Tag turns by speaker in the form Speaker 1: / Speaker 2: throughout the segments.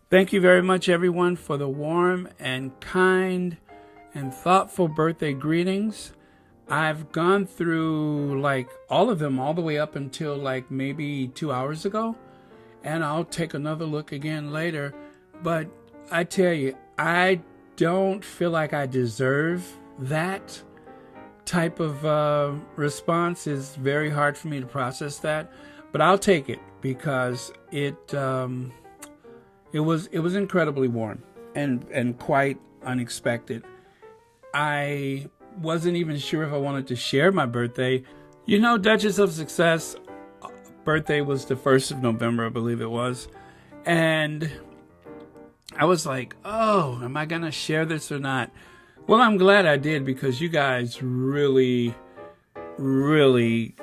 Speaker 1: Thank you very much, everyone, for the warm and kind and thoughtful birthday greetings. I've gone through like all of them all the way up until like maybe 2 hours ago, and I'll take another look again later. But I tell you, I don't feel like I deserve that type of response. Is very hard for me to process that, but I'll take it because it was incredibly warm and quite unexpected. I wasn't even sure if I wanted to share my birthday. You know, Duchess of Success birthday was the 1st of November, I believe it was. And I was like, oh, am I going to share this or not? Well, I'm glad I did because you guys really, really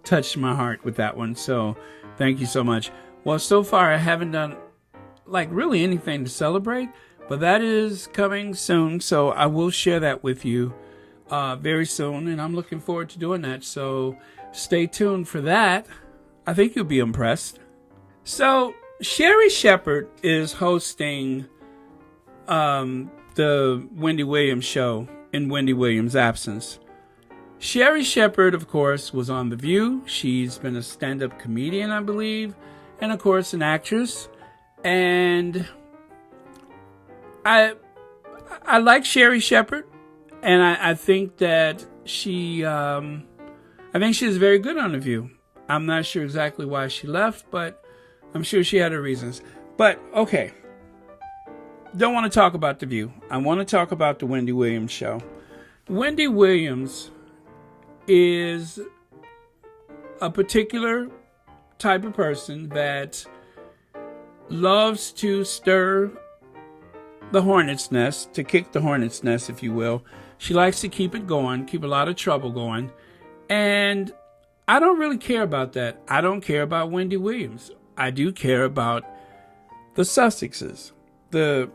Speaker 1: touched my heart with that one. So thank you so much. Well, so far I haven't done like really anything to celebrate, but that is coming soon. So I will share that with you very soon. And I'm looking forward to doing that. So stay tuned for that. I think you'll be impressed. So Sherri Shepherd is hosting the Wendy Williams Show in Wendy Williams' absence. Sherri Shepherd, of course, was on The View. She's been a stand-up comedian, I believe, and of course an actress. And I like Sherri Shepherd, and I think that she's very good on The View. I'm not sure exactly why she left, but I'm sure she had her reasons. But okay, don't want to talk about The View. I want to talk about the Wendy Williams Show. Wendy Williams is a particular type of person that loves to stir the hornet's nest, to kick the hornet's nest, if you will. She likes to keep it going, keep a lot of trouble going. And I don't really care about that. I don't care about Wendy Williams. I do care about the Sussexes, the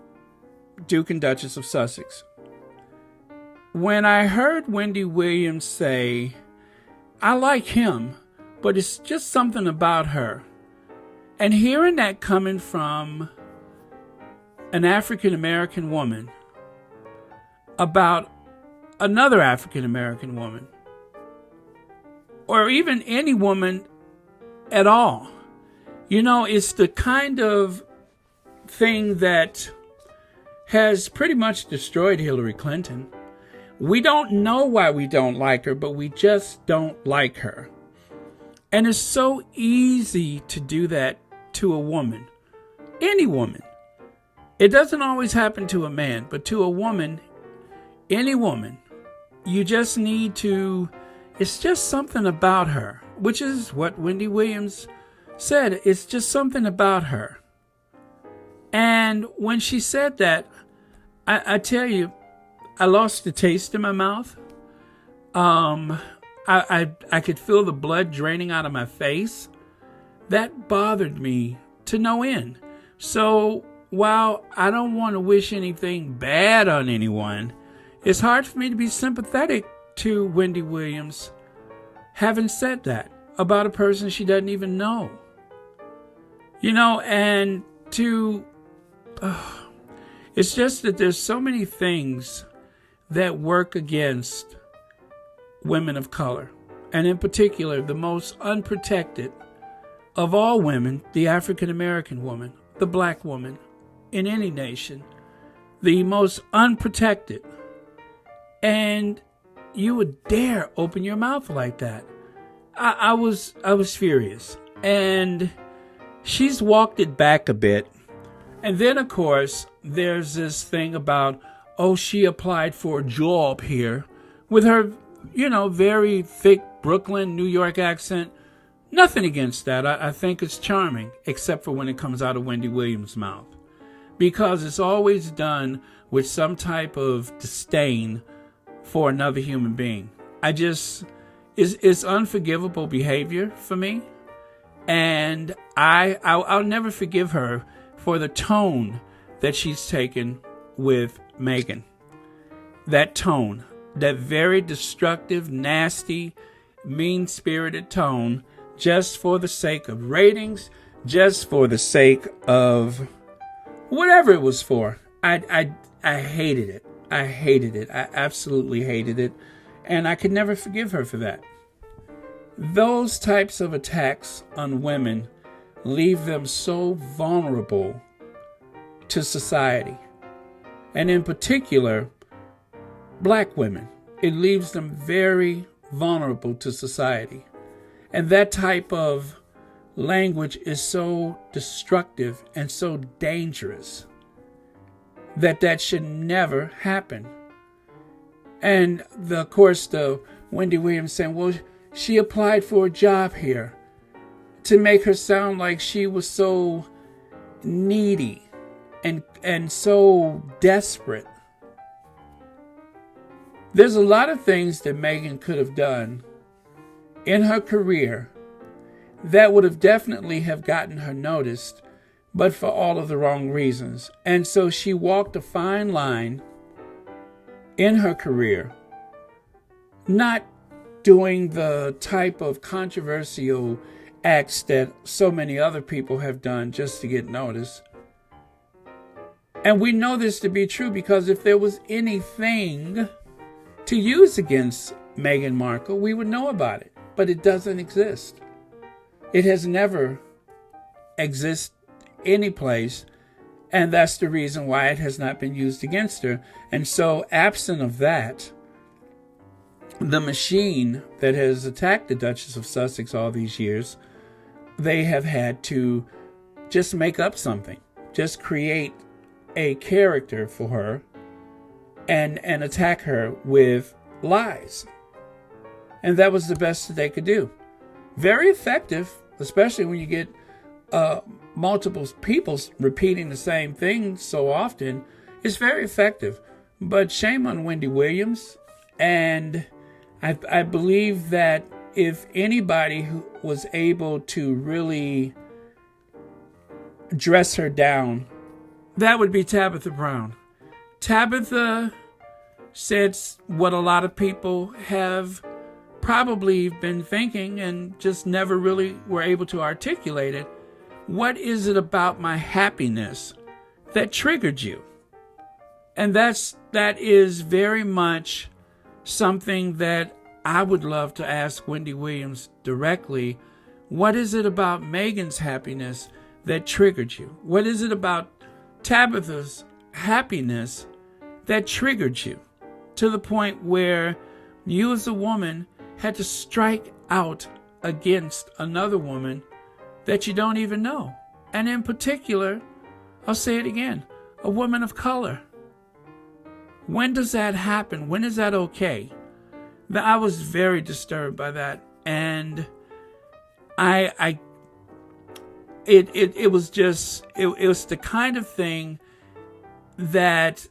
Speaker 1: Duke and Duchess of Sussex. When I heard Wendy Williams say, I like him, but it's just something about her. And hearing that coming from an African-American woman about another African-American woman, or even any woman at all, you know, it's the kind of thing that has pretty much destroyed Hillary Clinton. We don't know why we don't like her, but we just don't like her. And it's so easy to do that to a woman, any woman. It doesn't always happen to a man, but to a woman, any woman, you just need to, it's just something about her, which is what Wendy Williams said. It's just something about her. And when she said that, I tell you, I lost the taste in my mouth. I could feel the blood draining out of my face. That bothered me to no end. So while I don't want to wish anything bad on anyone, it's hard for me to be sympathetic to Wendy Williams having said that about a person she doesn't even know. You know, and it's just that there's so many things that work against women of color, and in particular, the most unprotected of all women, the African-American woman, the black woman in any nation, the most unprotected. And you would dare open your mouth like that. I was furious. And she's walked it back a bit. And then, of course, there's this thing about, oh, she applied for a job here with her, you know, very thick Brooklyn, New York accent. Nothing against that. I think it's charming, except for when it comes out of Wendy Williams' mouth. Because it's always done with some type of disdain for another human being. It's unforgivable behavior for me. And I'll never forgive her for the tone that she's taken with Meghan. That tone, that very destructive, nasty, mean-spirited tone, just for the sake of ratings, just for the sake of whatever it was for. I hated it. I hated it. I absolutely hated it. And I could never forgive her for that. Those types of attacks on women leave them so vulnerable to society. And in particular, black women. It leaves them very vulnerable to society. And that type of language is so destructive and so dangerous that should never happen. And of course, the Wendy Williams saying, well, she applied for a job here, to make her sound like she was so needy and so desperate. There's a lot of things that Meghan could have done in her career that would have definitely have gotten her noticed, but for all of the wrong reasons. And so she walked a fine line in her career, not doing the type of controversial acts that so many other people have done just to get noticed. And we know this to be true because if there was anything to use against Meghan Markle, we would know about it. But it doesn't exist. It has never existed any place, and that's the reason why it has not been used against her. And so, absent of that, the machine that has attacked the Duchess of Sussex all these years, they have had to just make up something, just create a character for her and attack her with lies. And that was the best that they could do. Very effective, especially when you get multiple people repeating the same thing so often. It's very effective. But shame on Wendy Williams. And I believe that if anybody who was able to really dress her down, that would be Tabitha Brown. Tabitha said what a lot of people have probably been thinking and just never really were able to articulate it. What is it about my happiness that triggered you? And that is very much something that I would love to ask Wendy Williams directly. What is it about Meghan's happiness that triggered you? What is it about Tabitha's happiness that triggered you to the point where you as a woman had to strike out against another woman that you don't even know? And in particular, I'll say it again, a woman of color. When does that happen? When is that okay? I was very disturbed by that. And it was the kind of thing that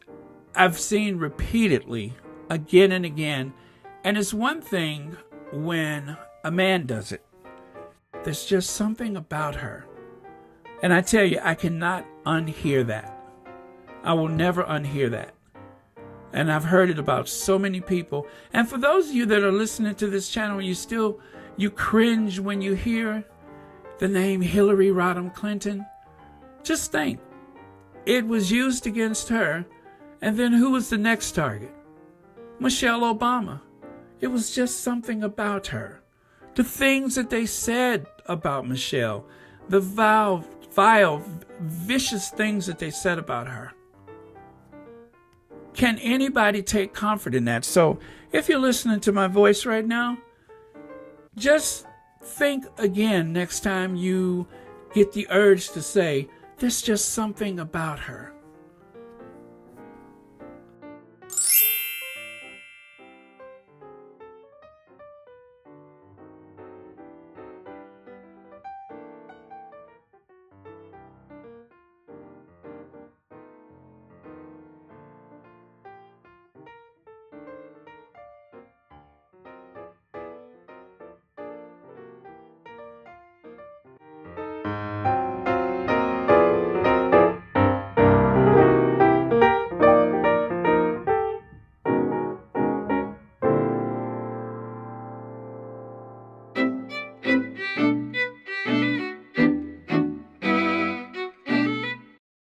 Speaker 1: I've seen repeatedly again and again. And it's one thing when a man does it. There's just something about her. And I tell you, I cannot unhear that. I will never unhear that. And I've heard it about so many people. And for those of you that are listening to this channel, you cringe when you hear the name Hillary Rodham Clinton. Just think, it was used against her. And then who was the next target? Michelle Obama. It was just something about her. The things that they said about Michelle, the vile, vicious things that they said about her. Can anybody take comfort in that? So if you're listening to my voice right now, just think again next time you get the urge to say, there's just something about her.